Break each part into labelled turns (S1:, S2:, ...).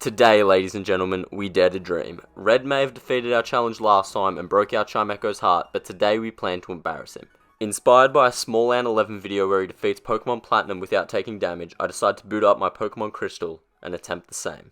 S1: Today, ladies and gentlemen, we dare to dream. Red may have defeated our challenge last time and broke our Chimecho's heart, but today we plan to embarrass him. Inspired by a Small Ant 11 video where he defeats Pokemon Platinum without taking damage, I decide to boot up my Pokemon Crystal and attempt the same.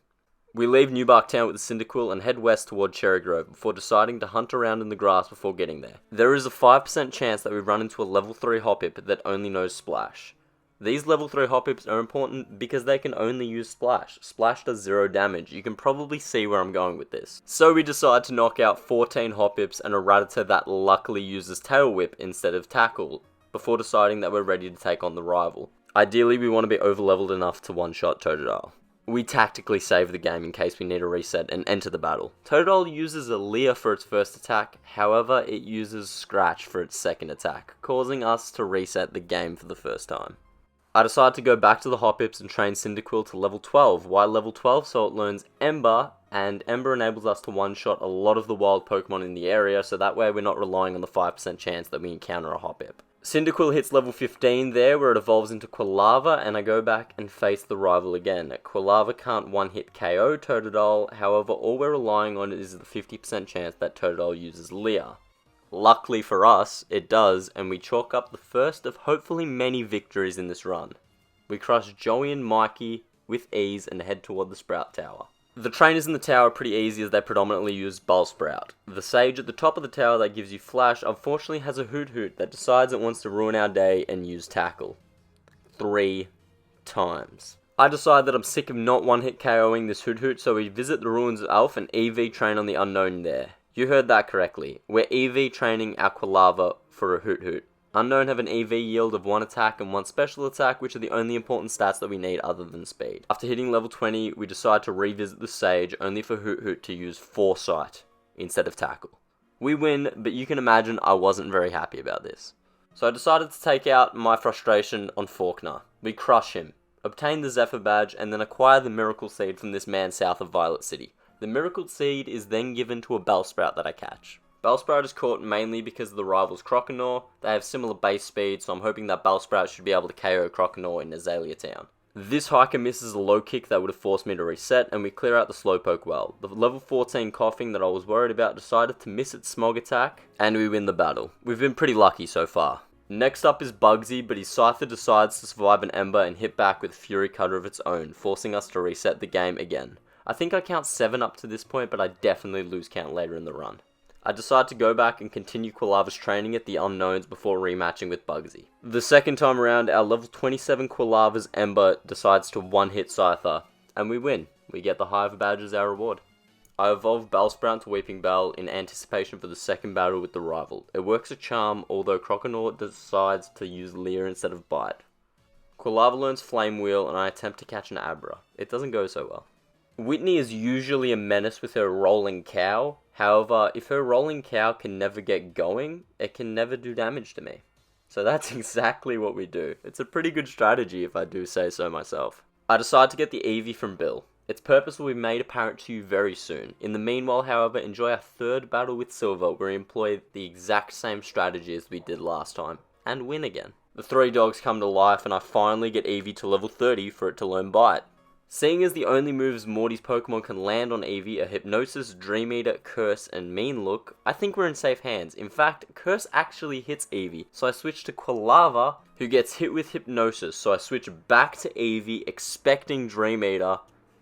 S1: We leave New Bark Town with the Cyndaquil and head west toward Cherry Grove before deciding to hunt around in the grass before getting there. There is a 5% chance that we run into a level 3 Hoppip that only knows Splash. These level 3 Hoppips are important because they can only use Splash. Splash does 0 damage. You can probably see where I'm going with this. So we decide to knock out 14 Hoppips and a Rattata that luckily uses Tail Whip instead of Tackle, before deciding that we're ready to take on the rival. Ideally, we want to be overleveled enough to one-shot Totodile. We tactically save the game in case we need a reset and enter the battle. Totodile uses a Leer for its first attack, however it uses Scratch for its second attack, causing us to reset the game for the first time. I decide to go back to the Hoppips and train Cyndaquil to level 12. Why level 12? So it learns Ember, and Ember enables us to one-shot a lot of the wild Pokemon in the area, so that way we're not relying on the 5% chance that we encounter a Hoppip. Cyndaquil hits level 15 there, where it evolves into QUILAVA, and I go back and face the rival again. QUILAVA can't one-hit KO Totodile, however all we're relying on is the 50% chance that Totodile uses Leer. Luckily for us, it does, and we chalk up the first of hopefully many victories in this run. We crush Joey and Mikey with ease and head toward the Sprout Tower. The trainers in the tower are pretty easy as they predominantly use BELLSPROUT. The Sage at the top of the tower that gives you Flash unfortunately has a Hoot that decides it wants to ruin our day and use Tackle. 3 times. I decide that I'm sick of not one-hit KOing this Hoot, so we visit the Ruins of Elf and EEVEE train on the Unknown there. You heard that correctly. We're EEVEE training our QUILAVA for a Hoot. Unknown have an EEVEE yield of 1 attack and 1 special attack, which are the only important stats that we need other than speed. After hitting level 20, we decide to revisit the Sage, only for Hoot to use Foresight instead of Tackle. We win, but you can imagine I wasn't very happy about this. So I decided to take out my frustration on Faulkner. We crush him, obtain the Zephyr Badge, and then acquire the Miracle Seed from this man south of Violet City. The Miracle Seed is then given to a BELLSPROUT that I catch. BELLSPROUT is caught mainly because of the rival's Croconaw. They have similar base speed, so I'm hoping that BELLSPROUT should be able to KO Croconaw in Azalea Town. This hiker misses a low kick that would have forced me to reset, and we clear out the Slowpoke well. The level 14 Coughing that I was worried about decided to miss its Smog attack, and we win the battle. We've been pretty lucky so far. Next up is Bugsy, but his Scyther decides to survive an Ember and hit back with Fury Cutter of its own, forcing us to reset the game again. I think I count 7 up to this point, but I definitely lose count later in the run. I decide to go back and continue QUILAVA's training at the Unknowns before rematching with Bugsy. The second time around, our level 27 QUILAVA's Ember decides to one-hit Scyther, and we win. We get the Hive Badge as our reward. I evolve BELLSPROUT to WEEPINBELL in anticipation for the second battle with the rival. It works a charm, although Croconaw decides to use Leer instead of Bite. QUILAVA learns Flame Wheel, and I attempt to catch an Abra. It doesn't go so well. Whitney is usually a menace with her Rolling Cow. However, if her Rolling Cow can never get going, it can never do damage to me. So that's exactly what we do. It's a pretty good strategy if I do say so myself. I decide to get the EEVEE from Bill. Its purpose will be made apparent to you very soon. In the meanwhile, however, enjoy our third battle with Silver, where we employ the exact same strategy as we did last time, and win again. The 3 dogs come to life, and I finally get EEVEE to level 30 for it to learn Bite. Seeing as the only moves Morty's Pokemon can land on EEVEE are Hypnosis, Dream Eater, Curse, and Mean Look, I think we're in safe hands. In fact, Curse actually hits EEVEE, so I switch to QUILAVA, who gets hit with Hypnosis, so I switch back to EEVEE, expecting Dream Eater,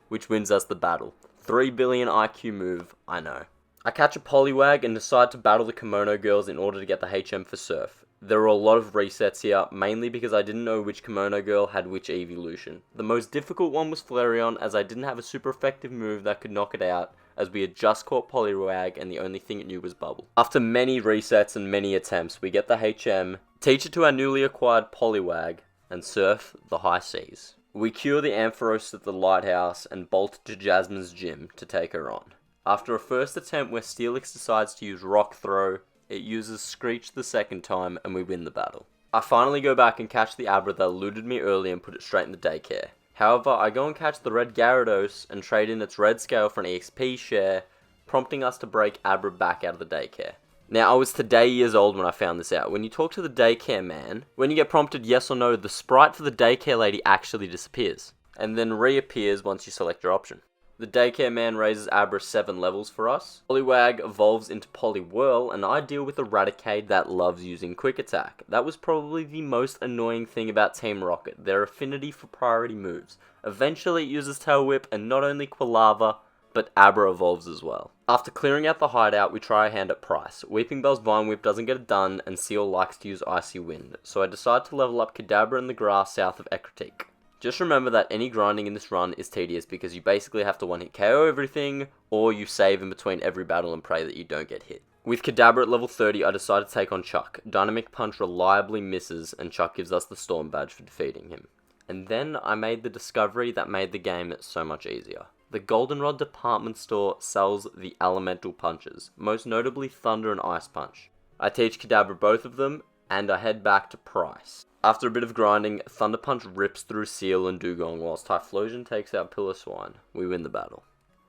S1: which wins us the battle. 3 billion IQ move, I know. I catch a Poliwag and decide to battle the Kimono Girls in order to get the HM for Surf. There were a lot of resets here, mainly because I didn't know which Kimono Girl had which evolution. The most difficult one was Flareon, as I didn't have a super effective move that could knock it out, as we had just caught Poliwag and the only thing it knew was Bubble. After many resets and many attempts, we get the HM, teach it to our newly acquired Poliwag, and surf the high seas. We cure the Ampharos at the lighthouse and bolt to Jasmine's gym to take her on. After a first attempt where Steelix decides to use Rock Throw, it uses Screech the second time, and we win the battle. I finally go back and catch the Abra that eluded me early and put it straight in the daycare. However, I go and catch the red Gyarados and trade in its red scale for an EXP share, prompting us to break Abra back out of the daycare. Now, I was today years old when I found this out. When you talk to the daycare man, when you get prompted yes or no, the sprite for the daycare lady actually disappears, and then reappears once you select your option. The Daycare Man raises Abra 7 levels for us. Poliwag evolves into Poliwhirl, and I deal with Eradicate that loves using Quick Attack. That was probably the most annoying thing about Team Rocket, their affinity for priority moves. Eventually it uses Tail Whip, and not only QUILAVA, but Abra evolves as well. After clearing out the hideout, we try a hand at Price. Weepinbell's Vine Whip doesn't get it done, and Seal likes to use Icy Wind, so I decide to level up Kadabra in the grass south of Ecruteak. Just remember that any grinding in this run is tedious because you basically have to one-hit KO everything, or you save in between every battle and pray that you don't get hit. With Kadabra at level 30, I decide to take on Chuck. Dynamic Punch reliably misses, and Chuck gives us the Storm Badge for defeating him. And then I made the discovery that made the game so much easier. The Goldenrod department store sells the elemental punches, most notably Thunder and Ice Punch. I teach Kadabra both of them, and I head back to Price. After a bit of grinding, Thunder Punch rips through Seal and Dugong whilst TYPHLOSION takes out Pillar Swine. We win the battle.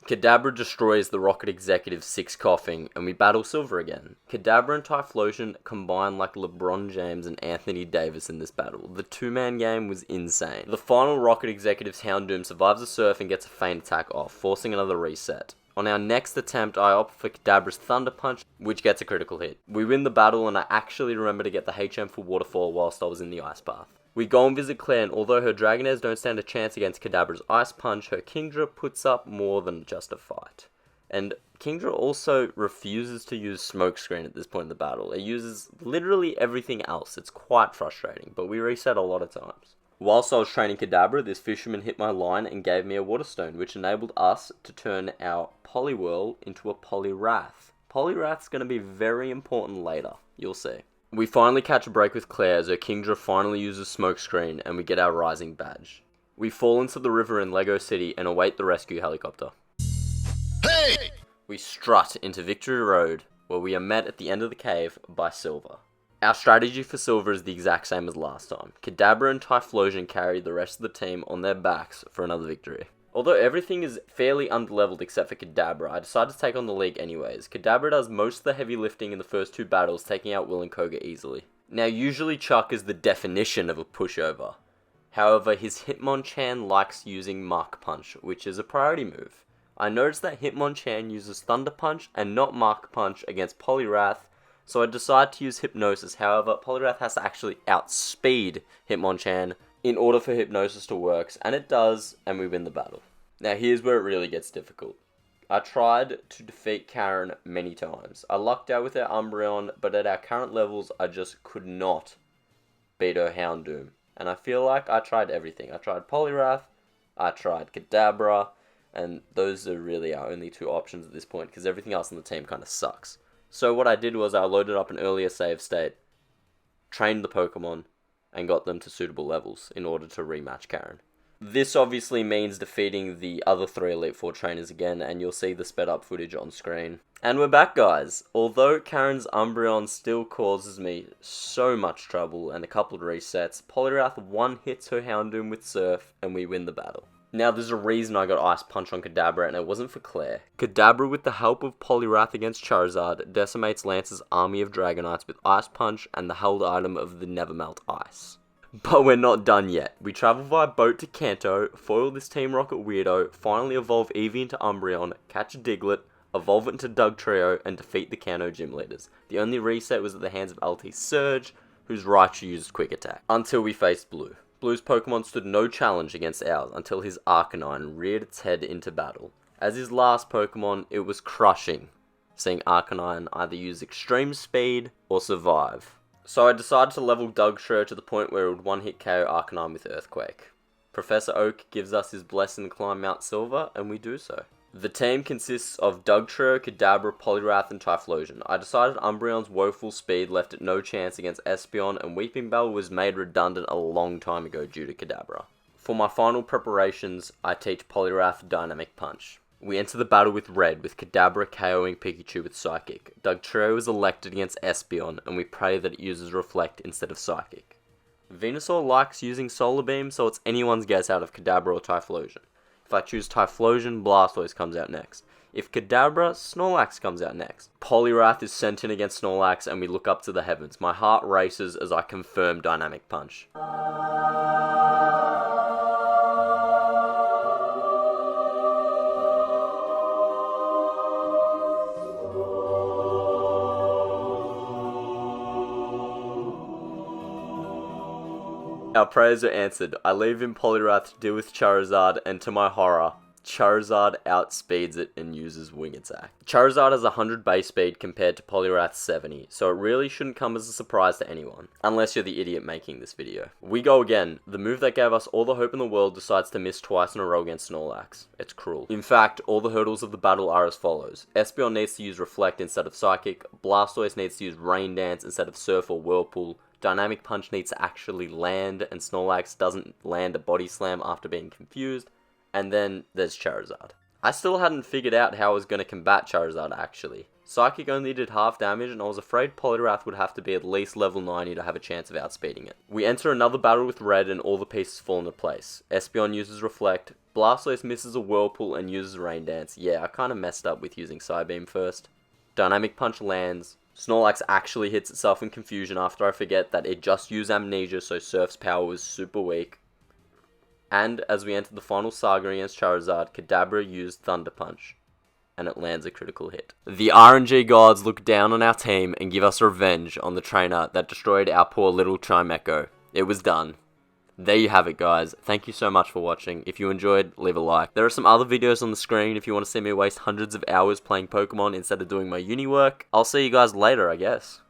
S1: Kadabra destroys the Rocket Executive 6 coughing, and we battle Silver again. Kadabra and TYPHLOSION combine like LeBron James and Anthony Davis in this battle. The two-man game was insane. The final Rocket Executive's Houndoom survives a surf and gets a feint attack off, forcing another reset. On our next attempt, I opt for Kadabra's Thunder Punch, which gets a critical hit. We win the battle, and I actually remember to get the HM for Waterfall whilst I was in the Ice Path. We go and visit Claire, and although her Dragonairs don't stand a chance against Kadabra's Ice Punch, her Kingdra puts up more than just a fight. And Kingdra also refuses to use Smokescreen at this point in the battle. It uses literally everything else. It's quite frustrating, but we reset a lot of times. Whilst I was training Kadabra, this fisherman hit my line and gave me a Waterstone, which enabled us to turn our Poliwhirl into a Poliwrath. Poliwrath's going to be very important later, you'll see. We finally catch a break with Claire as her Kingdra finally uses Smokescreen and we get our Rising Badge. We fall into the river in Lego City and await the rescue helicopter. Hey! We strut into Victory Road, where we are met at the end of the cave by Silver. Our strategy for Silver is the exact same as last time. Kadabra and TYPHLOSION carry the rest of the team on their backs for another victory. Although everything is fairly underleveled except for Kadabra, I decided to take on the League anyways. Kadabra does most of the heavy lifting in the first two battles, taking out Will and Koga easily. Now usually Chuck is the definition of a pushover. However, his Hitmonchan likes using Mark Punch, which is a priority move. I noticed that Hitmonchan uses Thunder Punch and not Mark Punch against Poliwrath, so I decide to use Hypnosis. However, Poliwrath has to actually outspeed Hitmonchan in order for Hypnosis to work, and it does, and we win the battle. Now here's where it really gets difficult. I tried to defeat Karen many times. I lucked out with her Umbreon, but at our current levels, I just could not beat her Houndoom. And I feel like I tried everything. I tried Poliwrath, I tried Kadabra, and those are really our only two options at this point, because everything else on the team kind of sucks. So what I did was I loaded up an earlier save state, trained the Pokemon, and got them to suitable levels in order to rematch Karen. This obviously means defeating the other 3 Elite Four trainers again, and you'll see the sped up footage on screen. And we're back, guys! Although Karen's Umbreon still causes me so much trouble and a couple of resets, Poliwrath one-hits her Houndoom with Surf, and we win the battle. Now, there's a reason I got Ice Punch on Kadabra, and it wasn't for Claire. Kadabra, with the help of Poliwrath against Charizard, decimates Lance's army of Dragonites with Ice Punch and the held item of the Nevermelt Ice. But we're not done yet. We travel via boat to Kanto, foil this Team Rocket weirdo, finally evolve EEVEE into Umbreon, catch a Diglett, evolve it into DUGTRIO, and defeat the Kanto gym leaders. The only reset was at the hands of LT Surge, whose Raichu uses Quick Attack, until we faced Blue. Blue's Pokemon stood no challenge against ours until his Arcanine reared its head into battle. As his last Pokemon, it was crushing, seeing Arcanine either use extreme speed or survive. So I decided to level DUGTRIO to the point where it would one-hit KO Arcanine with Earthquake. Professor Oak gives us his blessing to climb Mount Silver, and we do so. The team consists of DUGTRIO, Kadabra, Poliwrath, and TYPHLOSION. I decided Umbreon's woeful speed left it no chance against Espeon, and Weepinbell was made redundant a long time ago due to Kadabra. For my final preparations, I teach Poliwrath Dynamic Punch. We enter the battle with Red, with Kadabra KOing Pikachu with Psychic. DUGTRIO is elected against Espeon, and we pray that it uses Reflect instead of Psychic. Venusaur likes using Solar Beam, so it's anyone's guess out of Kadabra or TYPHLOSION. If I choose TYPHLOSION, Blastoise comes out next. If Kadabra, Snorlax comes out next. Poliwrath is sent in against Snorlax, and we look up to the heavens. My heart races as I confirm Dynamic Punch. Our prayers are answered. I leave in Poliwrath to deal with Charizard, and to my horror, Charizard outspeeds it and uses Wing Attack. Charizard has 100 base speed compared to Poliwrath's 70, so it really shouldn't come as a surprise to anyone, unless you're the idiot making this video. We go again. The move that gave us all the hope in the world decides to miss twice in a row against Snorlax. It's cruel. In fact, all the hurdles of the battle are as follows. Espeon needs to use Reflect instead of Psychic, Blastoise needs to use Rain Dance instead of Surf or Whirlpool, Dynamic Punch needs to actually land, and Snorlax doesn't land a Body Slam after being confused. And then there's Charizard. I still hadn't figured out how I was going to combat Charizard actually. Psychic only did half damage, and I was afraid Poliwrath would have to be at least level 90 to have a chance of outspeeding it. We enter another battle with Red and all the pieces fall into place. Espeon uses Reflect, Blastoise misses a Whirlpool and uses Rain Dance. Yeah, I kinda messed up with using Psybeam first. Dynamic Punch lands. Snorlax actually hits itself in confusion after I forget that it just used Amnesia, so Surf's power was super weak. And as we enter the final saga against Charizard, Kadabra used Thunder Punch, and it lands a critical hit. The RNG gods look down on our team and give us revenge on the trainer that destroyed our poor little Chimecho. It was done. There you have it, guys. Thank you so much for watching. If you enjoyed, leave a like. There are some other videos on the screen if you want to see me waste hundreds of hours playing Pokemon instead of doing my uni work. I'll see you guys later, I guess.